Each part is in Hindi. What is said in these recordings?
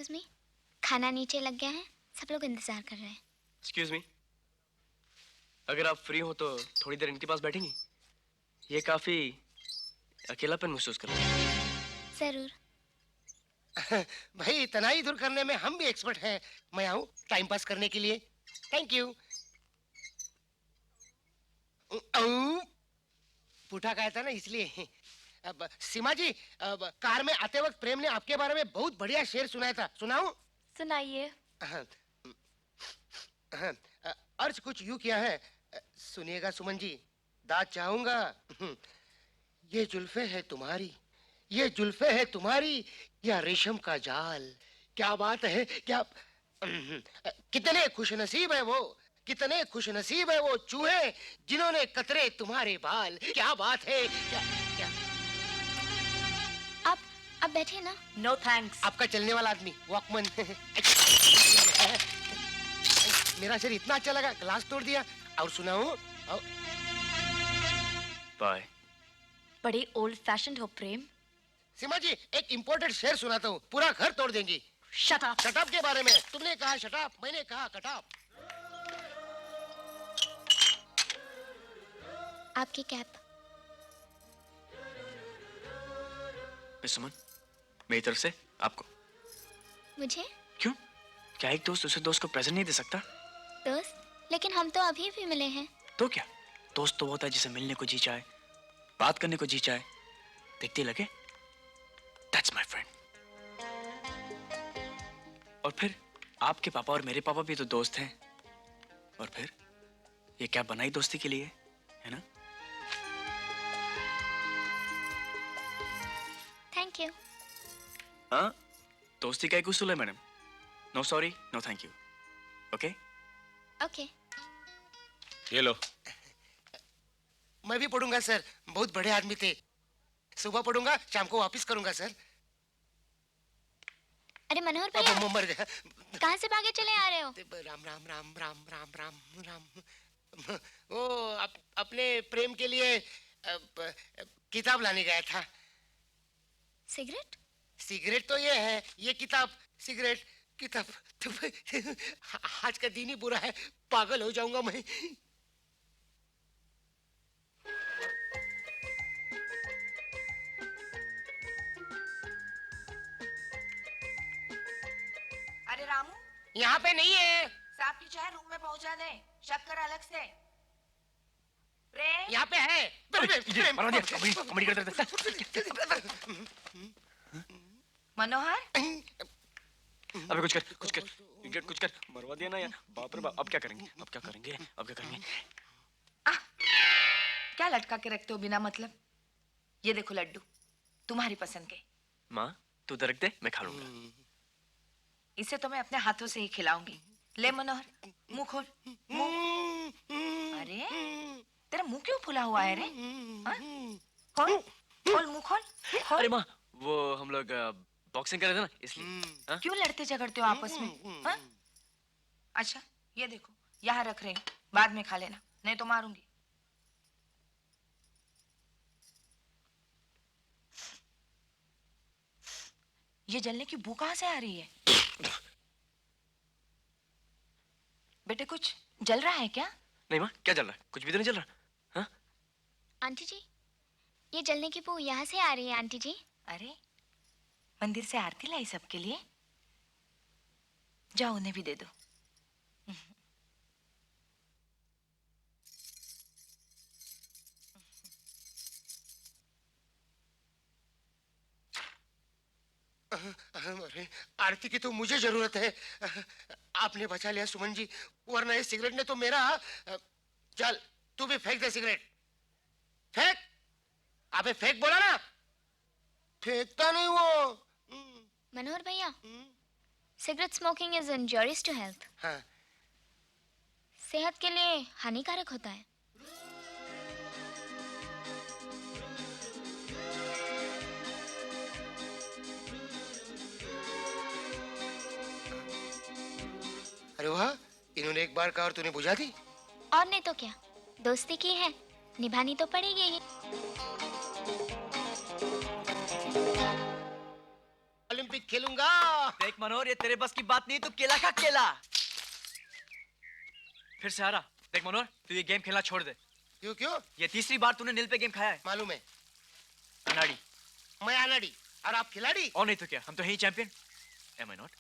एक्सक्यूज मी, खाना नीचे लग गया है, सब लोग इंतजार कर रहे हैं। एक्सक्यूज मी, अगर आप फ्री हो तो थोड़ी देर इनके पास बैठेंगी? ये काफी अकेलापन महसूस कर रहे हैं। जरूर। भाई तनाई दूर करने में हम भी एक्सपर्ट हैं। मैं आऊं टाइम पास करने के लिए? Thank you. पूठा खाया था ना इसलिए। अब सीमा जी, अब कार में आते वक्त प्रेम ने आपके बारे में बहुत बढ़िया शेर सुनाया था, सुनाऊं? सुनाइए। अर्ज कुछ यूं किया है, सुनिएगा सुमन जी, दाद चाहूंगा। ये जुल्फे है तुम्हारी, ये जुल्फे है तुम्हारी, या रेशम का जाल। क्या बात है, क्या कितने खुश नसीब है वो, कितने खुश नसीब है वो चूहे जिन्होंने कतरे तुम्हारे बाल। क्या बात है, क्या क्या। आप बैठे ना। No thanks. आपका चलने वाला आदमी वॉकमैन। मेरा शरीर इतना अच्छा लगा, ग्लास तोड़ दिया। और सुनाऊं? बाय। बड़े ओल्ड फैशन्ड हो प्रेम। सीमा जी, एक इम्पोर्टेंट शेर सुनाता हूँ, पूरा घर तोड़ देंगी। Shut up. शट अप के बारे में तुमने कहा शट अप, मैंने कहा कट अप। आपकी कैप। मिस सुमन, मेरी तरफ से आपको। मुझे? क्यों? क्या एक दोस्त दूसरे दोस्त को प्रेजेंट नहीं दे सकता? दोस्त? लेकिन हम तो अभी भी मिले हैं। तो क्या, दोस्त तो होता है जिसे मिलने को जी चाहे, बात करने को जी चाहे, देखते लगे दैट्स माय फ्रेंड। और फिर आपके पापा और मेरे पापा भी तो दोस्त हैं, और फिर ये क्या बनाई दोस्ती के लिए, है ना? Thank you. हाँ, दोस्ती का एक उसूल है madam, no sorry no thank you. Okay okay. ये लो। मैं भी पढ़ूंगा सर, बहुत बड़े आदमी थे। सुबह पढ़ूंगा, शाम को वापस करूंगा सर। अरे मनोहर भैया, मर गया। कहाँ से भागे चले आ रहे हो? राम राम राम राम राम राम राम। वो अपने प्रेम के लिए किताब लाने गया था। सिगरेट? सिगरेट तो ये है, ये किताब, सिगरेट किताब। आज का दिन ही बुरा है, पागल हो जाऊंगा मैं। अरे रामू, यहाँ पे नहीं है। साहब की चाय रूम में पहुंचा दे, शक्कर अलग से। प्रेम? यहाँ पे है। मनोहर? अबे कुछ कर, मरवा दिया ना यार, बाप रे बाप। अब क्या करेंगे, अब क्या करेंगे? क्या लटका के रखते हो बिना मतलब? ये देखो लड्डू, तुम्हारी पसंद के। माँ तू उधर रख दे, मैं खा लूंगा। इसे तो मैं अपने हाथों से ही खिलाऊंगी। ले मनोहर, मुंह खोल। मुंह। अरे तेरा मुंह क्यों फुला हुआ है रे? खोल खोल, मुंह खोल, खोल। अरे माँ, वो हम लोग बॉक्सिंग कर रहे थे ना, इसलिए। क्यों लड़ते झगड़ते हो आपस में? हा? अच्छा ये देखो, यहाँ रख रही हूँ, बाद में खा लेना, नहीं तो मारूंगी। ये जलने की बू कहाँ से आ रही है? बेटे कुछ जल रहा है क्या? नहीं माँ, क्या जल रहा है? कुछ भी तो नहीं जल रहा। हाँ? आंटी जी, ये जलने की बू यहाँ से आ रही है आंटी जी। अरे मंदिर से आरती लाई सबके लिए, जाओ उन्हें भी दे दो। अरे आरती की तो मुझे जरूरत है। आपने बचा लिया सुमन जी, वरना इस सिगरेट ने तो मेरा। चल तू भी फेंक दे सिगरेट, फेंक। अबे फेंक बोला ना, फेंकता नहीं वो। मनोहर भैया, cigarette smoking is injurious to health. हाँ। सेहत के लिए हानिकारक होता है। अरे वाह, इन्होंने एक बार कहा और तूने बुझा दी। और नहीं तो क्या, दोस्ती की है, निभानी तो पड़ेगी ही। ओलंपिक खेलूंगा। देख मनोहर, ये तेरे बस की बात नहीं, तू केला खा केला। फिर से हारा। देख मनोहर, तू ये गेम खेलना छोड़ दे। क्यों क्यों? ये तीसरी बार तूने नील पे गेम खाया है। मालूम है, अनाड़ी। मैं अनाड़ी और आप खिलाड़ी। और नहीं तो क्या, हम तो हैं ही चैंपियन। Am I not?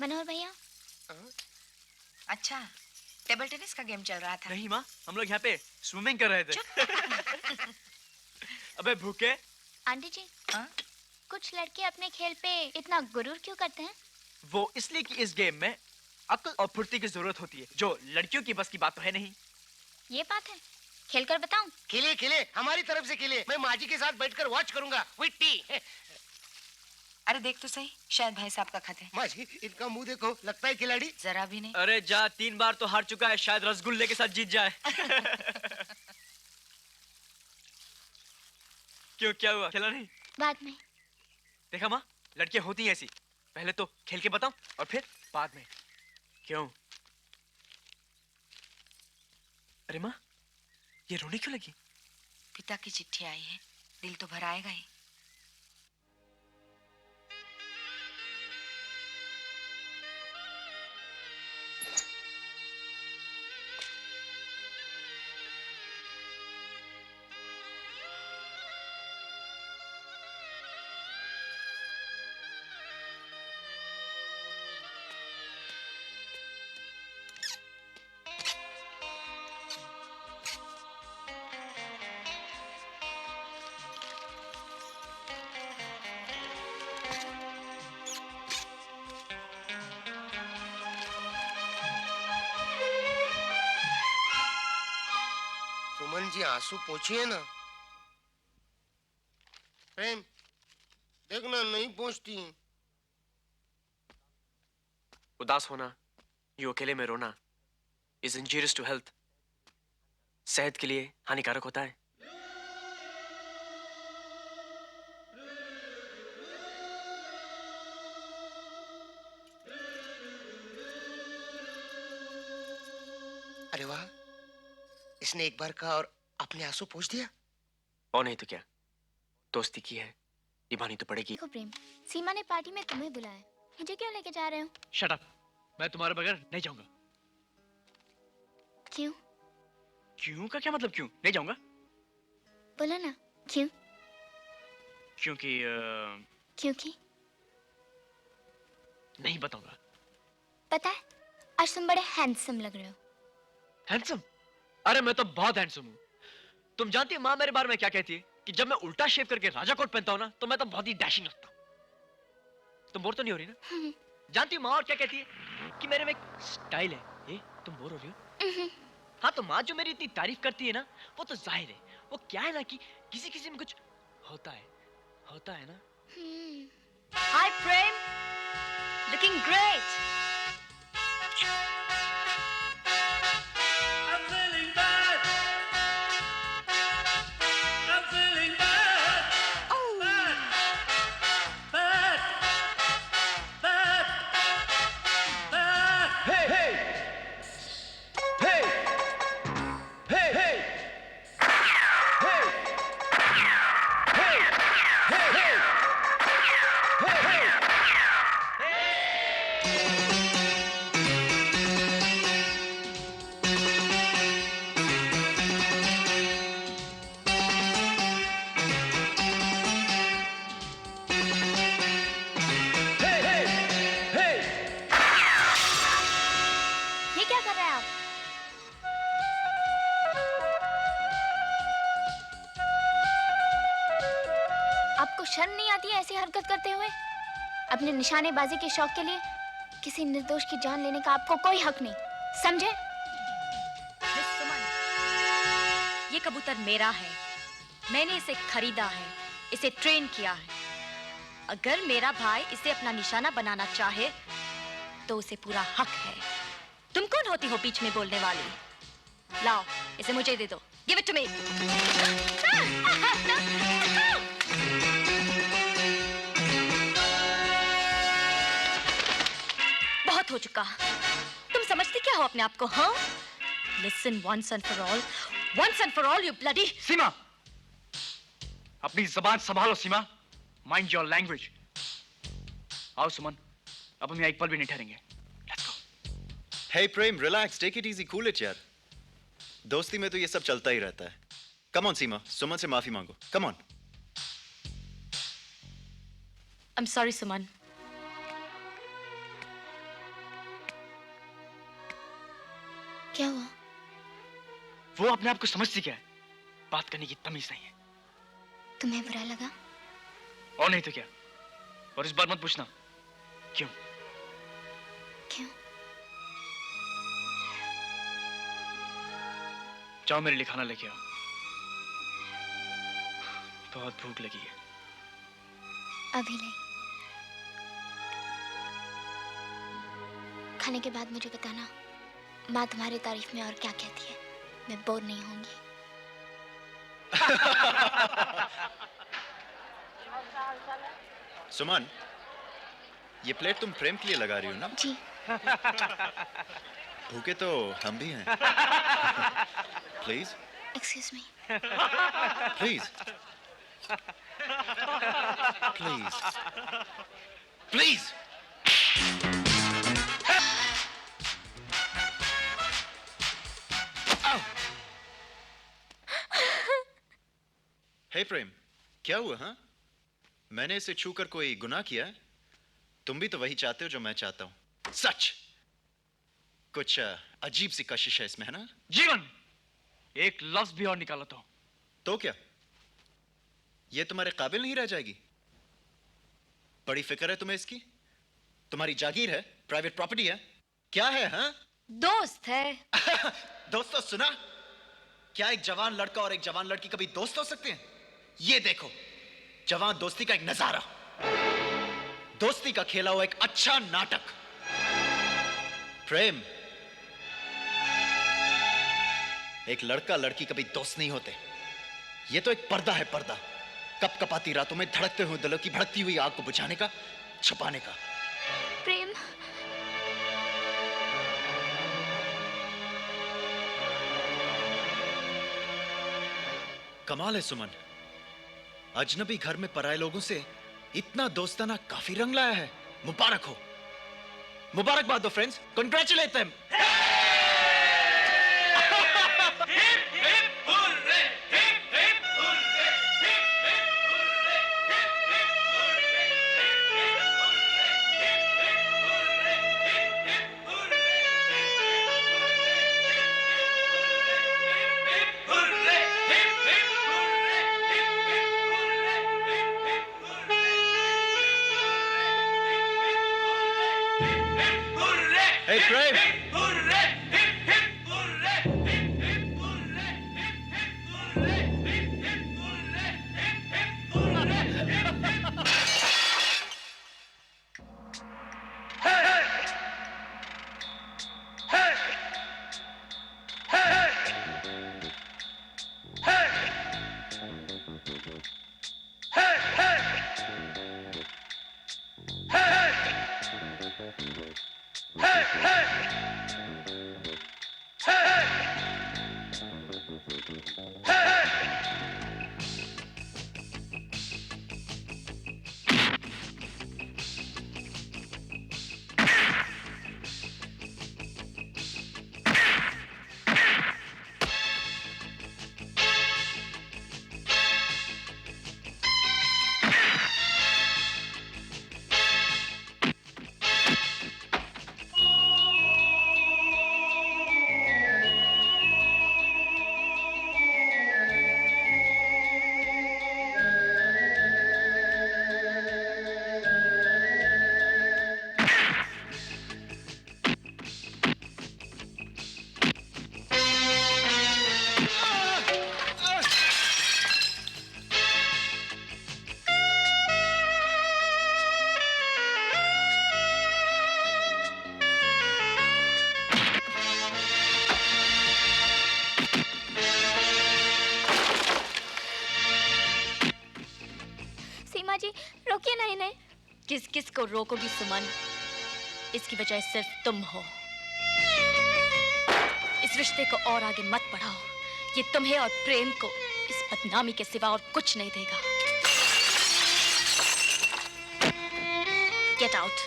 मनोहर भैया, अच्छा, टेबल टेनिस का गेम चल रहा था। नहीं माँ, हम लोग यहाँ पे स्विमिंग कर रहे थे। अबे भूखे। आंटी जी, हाँ? कुछ लड़के अपने खेल पे इतना गुरूर क्यों करते हैं? वो इसलिए कि इस गेम में अक्ल और फुर्ती की जरूरत होती है, जो लड़कियों की बस की बात तो है नहीं। ये बात है, खेल कर बताऊं? खिले खिले, हमारी तरफ से खिले। मैं माँ जी के साथ बैठकर वॉच करूंगा विथ टी। अरे देख तो सही, शायद भाई साहब का खत है। माँ जी, इनका मुंह देखो, लगता है खिलाड़ी। जरा भी नहीं। अरे जा, 3 बार तो हार चुका है, शायद रसगुल्ले के साथ जीत जाए। क्यों, क्या हुआ? खेला नहीं? बाद में। देखा माँ, लड़कियां होती हैं ऐसी, पहले तो खेल के बताऊं और फिर बाद में। क्यों? अरे माँ, ये रोने क्यों लगी? पिता की चिट्ठी आई है, दिल तो भर आएगा ही। सुमन जी, आंसू पहुंचिए ना। प्रेम, देखना नहीं पहुंचती। उदास होना, यूं अकेले में रोना इज इंजूरियस टू हेल्थ। सेहत के लिए हानिकारक होता है। अरे वाह, इसने एक बार कहा और अपने आंसू पोंछ दिया। और नहीं तो क्या, दोस्ती की है, निभानी तो पड़ेगी। देखो प्रेम, सीमा ने पार्टी में तुम्हें बुलाया, मुझे क्यों लेके जा रहे हो? शट अप, मैं तुम्हारे बगैर नहीं जाऊंगा। क्यों? क्यों का क्या मतलब, क्यों नहीं जाऊंगा? बोलो ना, क्यों? क्योंकि क्योंकि नहीं बताऊंगा। पता है, आज तुम बड़े हैंडसम लग रहे हो। हैंडसम? अरे मैं तो बहुत हैंडसम हूँ। तुम जानती हो माँ मेरे बारे में क्या कहती है? कि जब मैं उल्टा शेव करके राजा कोट पहनता हूँ ना, तो मैं तो बहुत ही डैशिंग लगता हूँ। तुम बोर तो नहीं हो रही ना? जानती हो माँ और क्या कहती है? कि मेरे में एक स्टाइल है। ए, तुम बोर हो रही हो? हाँ, तो माँ जो मेरी इतनी तारीफ करती है ना, वो तो जाहिर है। वो क्या है ना कि किसी किसी में कुछ होता है ना। Hi, Prem. Looking great. I'm feeling bad. I'm feeling bad. Bad. Bad. Bad. Bad. Hey, hey, hey, hey, hey, hey, hey, hey, hey, hey, ये क्या कर रहे हैं आप? आपको शर्म नहीं आती है ऐसी हरकत करते हुए? अपने निशानेबाजी के शौक के लिए किसी निर्दोष की जान लेने का आपको कोई हक नहीं, समझे? मिस सुमन, ये कबूतर मेरा है। मैंने इसे खरीदा है, इसे ट्रेन किया है। अगर मेरा भाई इसे अपना निशाना बनाना चाहे, तो उसे पूरा हक है। तुम कौन होती हो बीच में बोलने वाली? लाओ, इसे मुझे दे दो। Give it to me. बहुत हो चुका। तुम समझती क्या हो अपने आप को? हाँ? Listen once and for all. Once and for all, you bloody. सीमा, अपनी जबान संभालो सीमा। Mind your language. आओ सुमन, अब हम यहाँ एक पल भी नहीं ठहरेंगे। Let's go. Hey Prem, relax, take it easy, cool it यार। दोस्ती में तो ये सब चलता ही रहता है। Come on सीमा, सुमन से माफी मांगो। Come on। I'm sorry, सुमन। क्या हुआ? वो अपने आप को समझती क्या है? बात करने की तमीज नहीं है। तुम्हें बुरा लगा? और नहीं तो क्या? और इस बार मत पूछना क्यों। क्यों? जाओ मेरे लिए खाना लेके आओ, बहुत भूख लगी है। अभी नहीं, खाने के बाद मुझे बताना माँ तुम्हारी तारीफ में और क्या कहती है। मैं बोर नहीं होंगी। सुमन, ये प्लेट तुम प्रेम के लिए लगा रही हो ना? जी। भूखे तो हम भी हैं। Please excuse me. Please please please. Hey Prem, क्या हुआ? हाँ, मैंने इसे छूकर कोई गुनाह किया है? तुम भी तो वही चाहते हो जो मैं चाहता हूं। सच कुछ अजीब सी कशिश है इसमें, है ना? जीवन, एक लफ्ज भी और निकाला तो क्या ये तुम्हारे काबिल नहीं रह जाएगी? बड़ी फिक्र है तुम्हें इसकी? तुम्हारी जागीर है, प्राइवेट प्रॉपर्टी है, क्या है? हाँ, दोस्त है। दोस्तों सुना? क्या एक जवान लड़का और एक जवान लड़की कभी दोस्त हो सकते हैं? ये देखो, जवान दोस्ती का एक नजारा, दोस्ती का खेला हुआ एक अच्छा नाटक। प्रेम, एक लड़का लड़की कभी दोस्त नहीं होते। ये तो एक पर्दा है, पर्दा। कपकपाती रातों में धड़कते हुए दिलों की भड़कती हुई आग को बुझाने का, छुपाने का। प्रेम, कमाल है सुमन, अजनबी घर में पराए लोगों से इतना दोस्ताना काफी रंग लाया है। मुबारक हो, मुबारकबाद दो फ्रेंड्स, कंग्रेचुलेट देम। Hey प्रेम, सीमा जी रोकिए ना इन्हें। किस किस को रोकोगी सुमन? इसकी वजह सिर्फ तुम हो। इस रिश्ते को और आगे मत बढ़ाओ, ये तुम्हें और प्रेम को इस बदनामी के सिवा और कुछ नहीं देगा। Get out.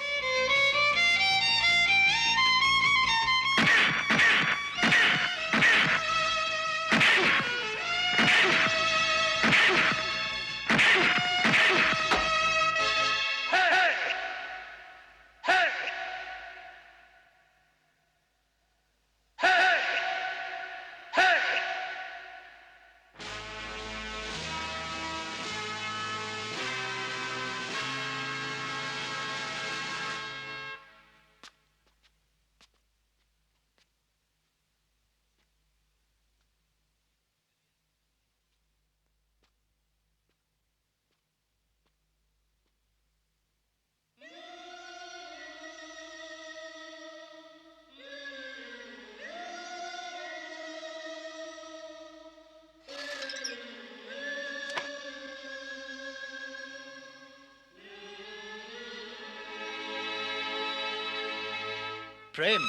प्रेम,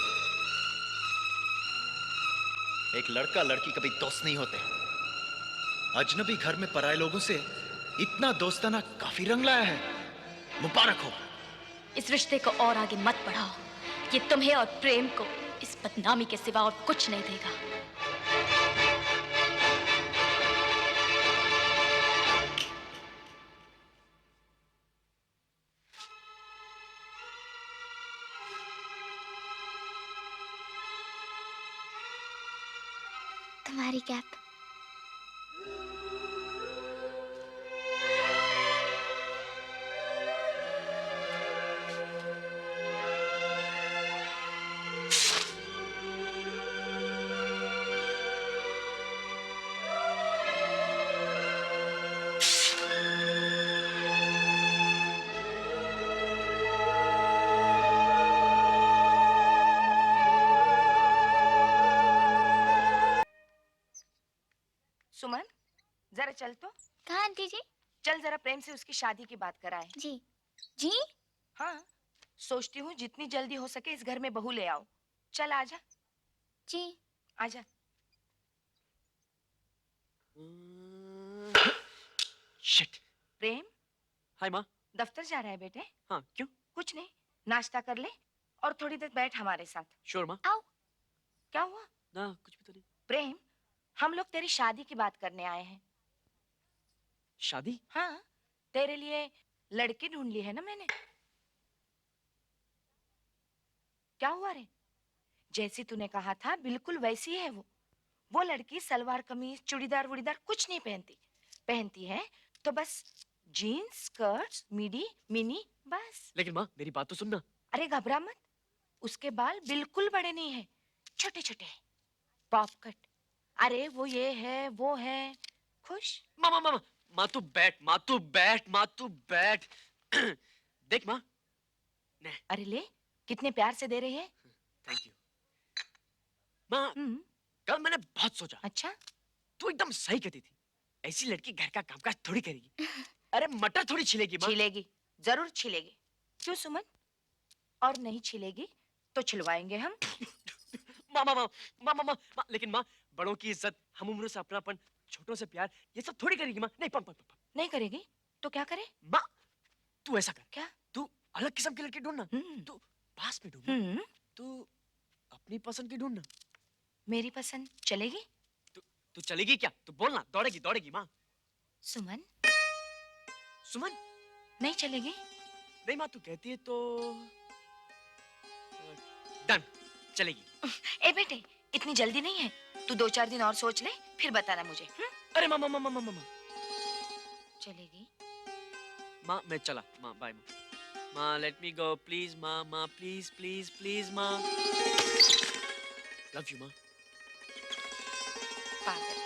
एक लड़का लड़की कभी दोस्त नहीं होते। अजनबी घर में पराए लोगों से इतना दोस्ताना काफी रंग लाया है। मुबारक हो। इस रिश्ते को और आगे मत बढ़ाओ। ये तुम्हें और प्रेम को इस बदनामी के सिवा और कुछ नहीं देगा। तुम्हारी कैप। सुमन, जरा चल तो। कहाँ आंटी जी? चल जरा प्रेम से उसकी शादी की बात कराए। जी। जी? हाँ, सोचती हूँ जितनी जल्दी हो सके इस घर में बहू ले आओ। चल आजा। जी। आजा। शिट। प्रेम, हाय माँ। दफ्तर जा रहा है बेटे? हाँ, क्यों? कुछ नहीं, नाश्ता कर ले और थोड़ी देर बैठ हमारे साथ। श्योर माँ। आओ। क्या हुआ? ना, कुछ भी तो नहीं। प्रेम, हम लोग तेरी शादी की बात करने आए हैं। शादी? हाँ, तेरे लिए लड़की ढूंढ ली है ना मैंने। क्या हुआ रे? जैसी तूने कहा था बिल्कुल वैसी है वो। वो लड़की सलवार कमीज चूड़ीदार वुड़ीदार कुछ नहीं पहनती। पहनती है तो बस जीन्स स्कर्ट्स मिडी मिनी बस। लेकिन माँ मेरी बात तो सुनना। अरे घबरा मत, उसके बाल बिल्कुल बड़े नहीं है, छोटे छोटे हैं, पॉप कट। अरे वो ये है वो है। खुश? माँ माँ माँ माँ तू बैठ, माँ तू बैठ, माँ तू बैठ। देख माँ। अरे ले, कितने प्यार से दे रही है। थैंक यू माँ। कल मैंने बहुत सोचा। अच्छा? तू एकदम सही कहती थी। ऐसी लड़की घर का कामकाज थोड़ी करेगी। अरे मटर थोड़ी छिलेगी माँ। छिलेगी, जरूर छिलेगी। क्यों सुमन? और नहीं छिलेगी तो छिलवाएंगे हम। माँ माँ माँ माँ माँ माँ लेकिन माँ, बड़ों की इज्जत, हम उम्र से अपनापन, छोटों से प्यार, ये सब थोड़ी करेगी माँ। नहीं नहीं करेगी तो क्या करे? माँ तू ऐसा कर। क्या? तू अलग किस्म की लड़की ढूंढना। तू पास में ढूंढना। तू अपनी पसंद की ढूंढना। मेरी पसंद चलेगी? तू चलेगी क्या? तू बोलना। दौड़ेगी दौड़ेगी माँ। सुमन? सुमन? नहीं चलेगी? नहीं माँ, तू कहती है तो डन, चलेगी। ए बेटे, इतनी जल्दी नहीं है, तू 2-4 दिन और सोच ले फिर बताना मुझे। अरे माँ माँ माँ माँ माँ चलेगी? माँ मैं चला। माँ बाय माँ। माँ लेट मी गो प्लीज माँ। माँ प्लीज प्लीज प्लीज माँ। लव यू माँ। पागल।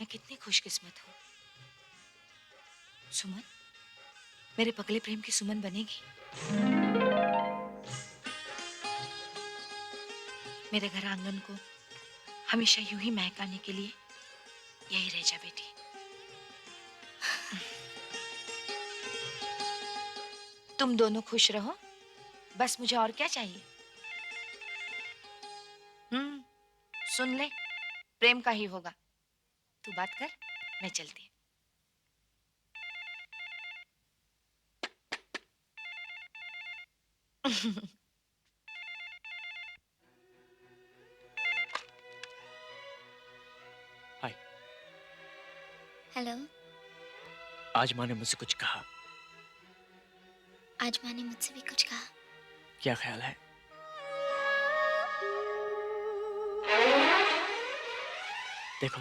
मैं कितनी खुशकिस्मत हूँ। सुमन, मेरे पगले प्रेम की सुमन बनेगी। मेरे घर आंगन को हमेशा यूं ही महकाने के लिए यही रह जा बेटी। तुम दोनों खुश रहो, बस मुझे और क्या चाहिए। सुन ले, प्रेम का ही होगा। तू बात कर, मैं चलती हूँ। हाय। हेलो। आज माँ ने मुझसे कुछ कहा। आज माँ ने मुझसे भी कुछ कहा। क्या ख्याल है? देखो,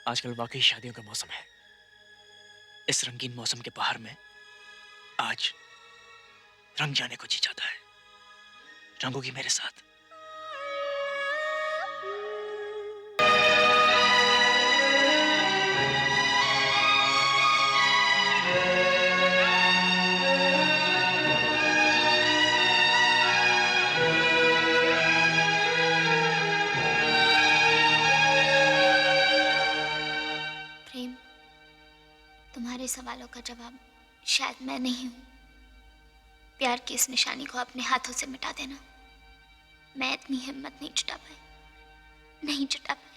आजकल वाकई शादियों का मौसम है। इस रंगीन मौसम के बहार में आज रंग जाने को जी चाहता है। रंगोगी मेरे साथ? प्रेम, तुम्हारे सवालों का जवाब शायद मैं नहीं हूं। प्यार की इस निशानी को अपने हाथों से मिटा देना। मैं इतनी हिम्मत नहीं जुटा पाई, नहीं जुटा पाई।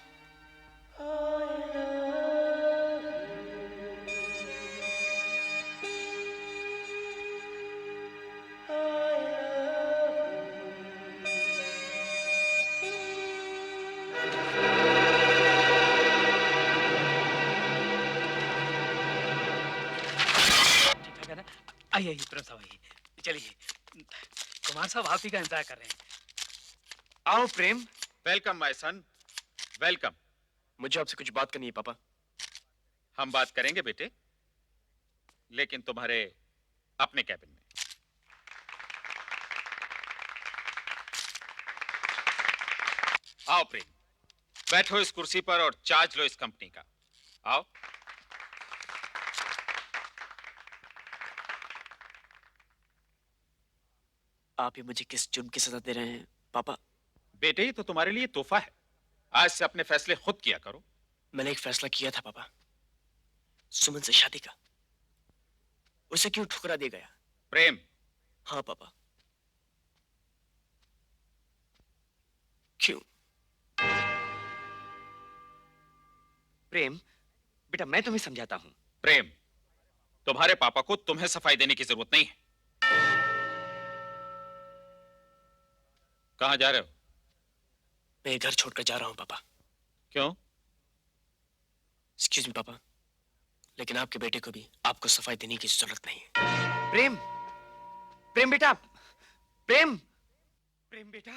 ठीक है ना? आइए आइए प्रेम साहब, आइए। चलिए, कुमार साहब आप ही का इंतजार कर रहे हैं। आओ Prem. Welcome my son, welcome. मुझे आपसे कुछ बात करनी है पापा। हम बात करेंगे बेटे, लेकिन तुम्हारे अपने कैबिन में। आओ प्रेम, बैठो इस कुर्सी पर और चार्ज लो इस कंपनी का। आओ। आप ये मुझे किस जुर्म की सजा दे रहे हैं पापा? बेटे, ये तो तुम्हारे लिए तोहफा है। आज से अपने फैसले खुद किया करो। मैंने एक फैसला किया था पापा, सुमन से शादी का। उसे क्यों ठुकरा दिया गया? प्रेम। हाँ पापा। क्यों? प्रेम बेटा, मैं तुम्हें समझाता हूँ। प्रेम, तुम्हारे पापा को तुम्हें सफाई देने की जरूरत नहीं है। कहां जा रहे हो? मैं ये घर छोड़कर जा रहा हूँ पापा। क्यों? एक्सक्यूज मी पापा, लेकिन आपके बेटे को भी आपको सफाई देने की जरूरत नहीं है। प्रेम, प्रेम बेटा, प्रेम, प्रेम बेटा,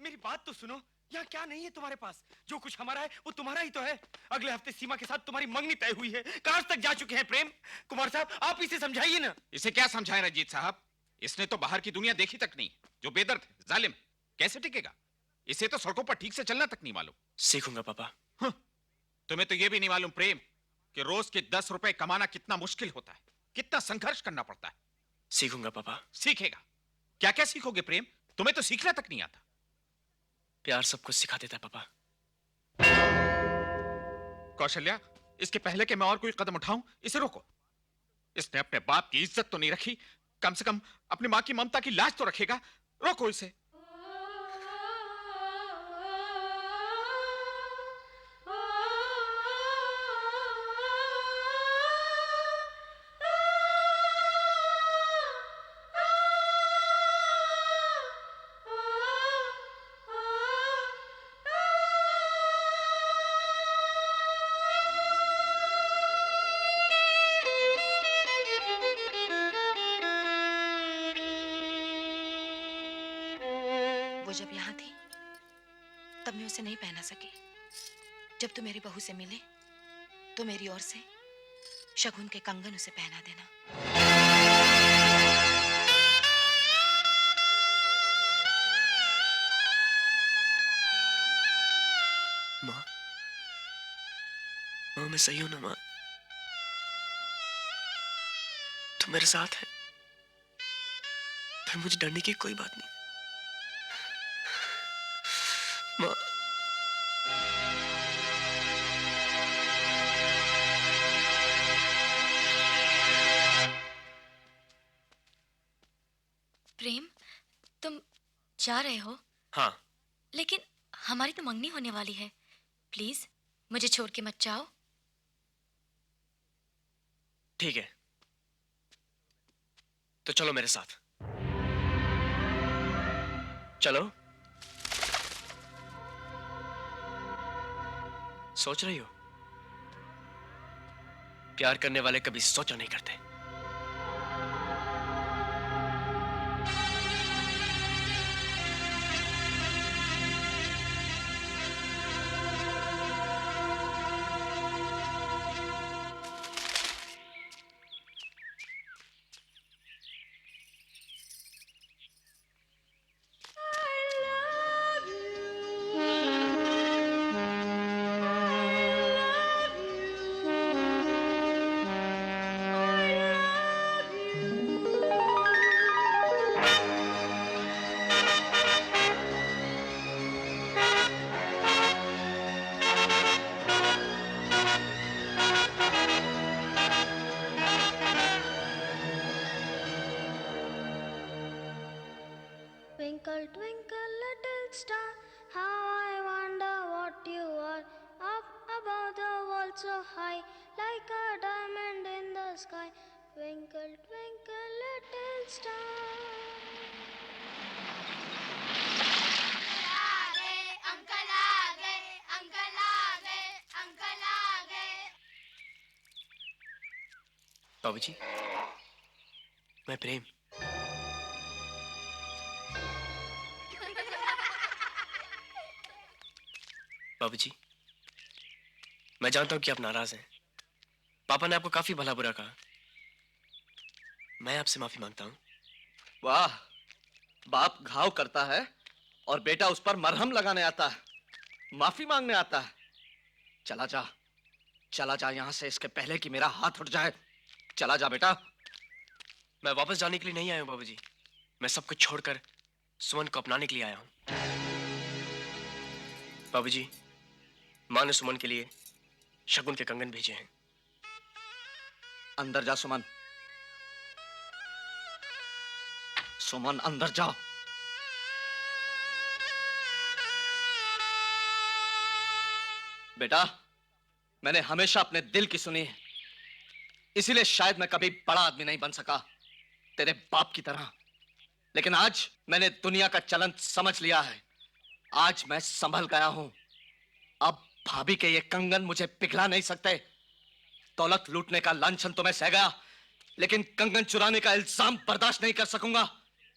मेरी बात तो सुनो। यहाँ क्या नहीं है तुम्हारे पास? जो कुछ हमारा है वो तुम्हारा ही तो है। अगले हफ्ते सीमा के साथ तुम्हारी मंगनी तय हुई है। काश तक जा चुके हैं। प्रेम कुमार साहब, आप इसे समझाइए ना। इसे क्या समझाए रंजीत साहब? इसने तो बाहर की दुनिया देखी तक नहीं। जो बेदर्द है, जालिम है, कैसे टिकेगा? इसे तो सड़कों पर ठीक से चलना तक नहीं मालूम। सीखूंगा पापा। तुम्हें तो यह भी नहीं मालूम प्रेम कि रोज के 10 रुपए कमाना कितना मुश्किल होता है, कितना संघर्ष करना पड़ता है। सीखूंगा पापा। सीखेगा? क्या क्या सीखोगे प्रेम? तुम्हें तो सीखना तक नहीं आता। प्यार सब कुछ सिखा देता है पापा। कौशल्या, इसके पहले कि मैं और कोई कदम उठाऊं, इसे रोको। इसने अपने बाप की इज्जत तो नहीं रखी, कम से कम अपनी मां की ममता की लाज तो रखेगा। रोको इसे। वो जब यहाँ थी तब मैं उसे नहीं पहना सकी। जब तू मेरी बहू से मिले तो मेरी ओर से शगुन के कंगन उसे पहना देना। माँ, माँ मैं सही हूं ना माँ? तुम मेरे साथ है, फिर मुझे डरने की कोई बात नहीं। माँ, प्रेम, तुम जा रहे हो? हाँ। लेकिन हमारी तो मंगनी होने वाली है। प्लीज मुझे छोड़ के मत जाओ। ठीक है, तो चलो मेरे साथ। चलो। सोच रही हो? प्यार करने वाले कभी सोचा नहीं करते। Twinkle, twinkle, little star, how I wonder what you are. Up above the world so high, like a diamond in the sky. Twinkle, twinkle, little star. बाबूजी, मैं प्रेम। बाबूजी, मैं जानता हूं कि आप नाराज हैं। पापा ने आपको काफी भला बुरा कहा। मैं आपसे माफी मांगता हूं। वाह, बाप घाव करता है और बेटा उस पर मरहम लगाने आता है, माफी मांगने आता है। चला जा, चला जा यहां से, इसके पहले कि मेरा हाथ उठ जाए। चला जा बेटा। मैं वापस जाने के लिए नहीं आया हूं बाबूजी। मैं सब कुछ छोड़कर सुमन को अपनाने के लिए आया हूं। बाबूजी, मां ने सुमन के लिए शगुन के कंगन भेजे हैं। अंदर जा सुमन। सुमन अंदर जाओ। बेटा, मैंने हमेशा अपने दिल की सुनी है, इसीलिए शायद मैं कभी बड़ा आदमी नहीं बन सका तेरे बाप की तरह। लेकिन आज मैंने दुनिया का चलन समझ लिया है। आज मैं संभल गया हूं। अब भाभी के ये कंगन मुझे पिघला नहीं सकते। दौलत लूटने का लांछन तो मैं सह गया, लेकिन कंगन चुराने का इल्जाम बर्दाश्त नहीं कर सकूंगा।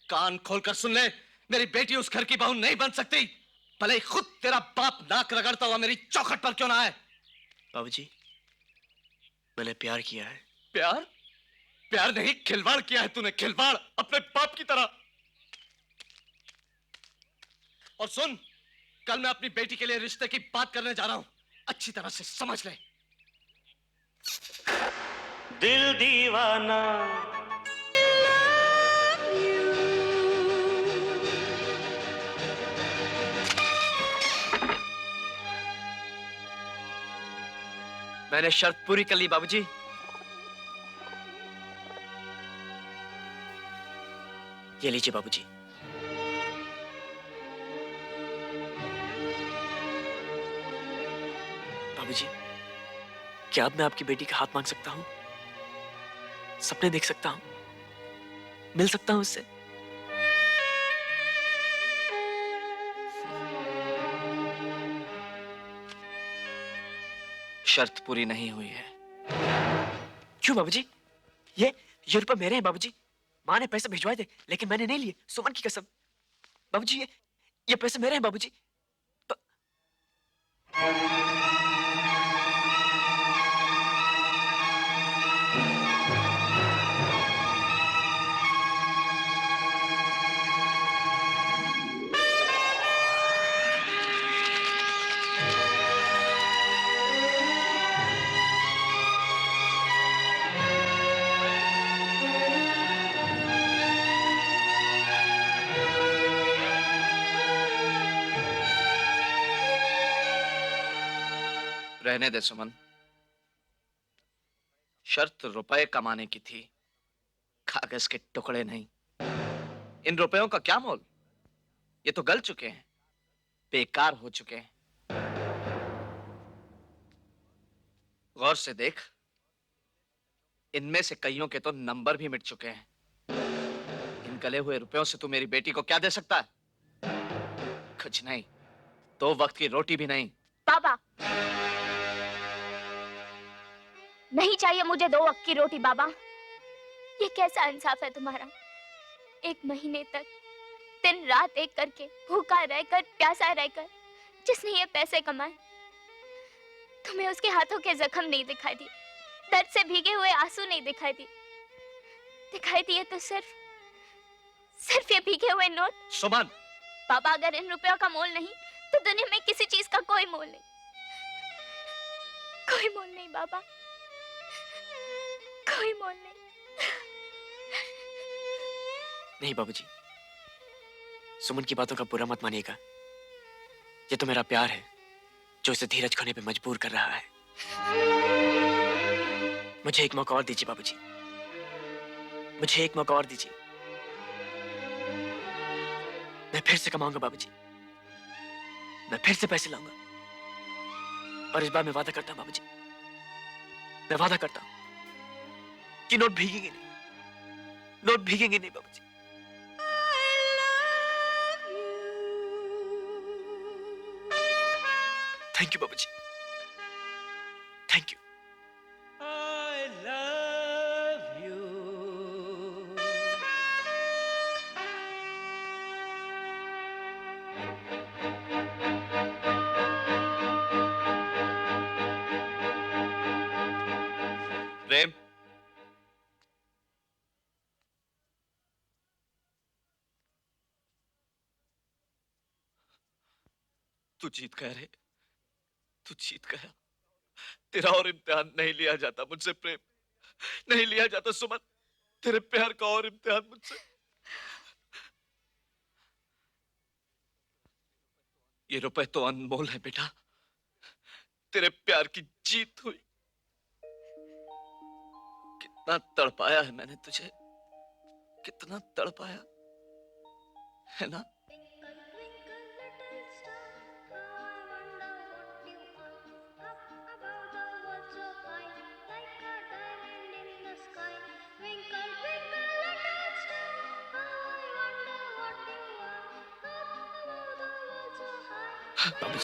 कान खोलकर सुन ले, मेरी बेटी उस घर की बहू नहीं बन सकती, भले ही खुद तेरा बाप नाक रगड़ता हुआ मेरी चौखट पर क्यों ना आए। बाबूजी, मैंने प्यार किया है। प्यार? प्यार नहीं, खिलवाड़ किया है तूने, खिलवाड़, अपने बाप की तरह। और सुन, कल मैं अपनी बेटी के लिए रिश्ते की बात करने जा रहा हूं, अच्छी तरह से समझ ले। दिल दीवाना मैंने शर्त पूरी कर ली बाबूजी। ये लीजिए बाबूजी। बाबूजी, क्या अब मैं आपकी बेटी का हाथ मांग सकता हूं? सपने देख सकता हूं? मिल सकता हूं उससे? शर्त पूरी नहीं हुई है। क्यों बाबूजी? ये रुपए मेरे हैं बाबूजी। माँ ने पैसे भिजवाए थे, लेकिन मैंने नहीं लिए, सुमन की कसम। बाबूजी, ये पैसे मेरे हैं बाबूजी। रहने दे सुमन, शर्त रुपए कमाने की थी, कागज के टुकड़े नहीं। इन रुपयों का क्या मोल? ये तो गल चुके हैं। बेकार हो चुके हैं। गौर से देख, इनमें से कईयों के तो नंबर भी मिट चुके हैं। इन गले हुए रुपयों से तू मेरी बेटी को क्या दे सकता है? कुछ नहीं, 2 वक्त की रोटी भी नहीं। बाबा, नहीं चाहिए मुझे 2 वक्त की रोटी बाबा। ये कैसा इंसाफ है तुम्हारा? 1 महीने तक दिन रात एक करके, भूखा रहकर, प्यासा रहकर, जिसने ये पैसे कमाए, तुम्हें उसके हाथों के जख्म नहीं दिखाई दिए, दर्द से भीगे हुए आंसू नहीं दिखाई दिए। दिखाई दिए तो सिर्फ ये भीगे हुए नोट। सुमन, बाबा, अगर इन रुपयों का मोल नहीं तो दुनिया में किसी चीज का कोई मोल नहीं। कोई मोल नहीं बाबा, कोई मोल नहीं। नहीं बाबूजी, सुमन की बातों का बुरा मत मानिएगा। ये तो मेरा प्यार है जो उसे धीरज खोने पे मजबूर कर रहा है। मुझे एक मौका और दीजिए बाबूजी, मुझे एक मौका और दीजिए। मैं फिर से कमाऊंगा बाबूजी, मैं फिर से पैसे लाऊंगा। और इस बार मैं वादा करता हूं बाबूजी, मैं वादा करता हूं कि नोट भीगेंगे नहीं, नोट भीगेंगे नहीं बाबूजी। थैंक यू बाबूजी, thank you. I love you. प्रेम, तू जीत गया रे, तू जीत गया। तेरा और इम्तिहान नहीं लिया जाता मुझसे प्रेम, नहीं लिया जाता सुमन। तेरे प्यार का और इम्तिहान मुझसे। ये रुपए तो अनमोल है बेटा, तेरे प्यार की जीत हुई। कितना तड़पाया है मैंने तुझे, कितना तड़पाया है ना। Twinkle, twinkle, little star, how I wonder what you are. Up above the world so high, like a diamond in the sky. Twinkle, twinkle, little star, how I wonder what you are. Up above the world so high. बाबूजी,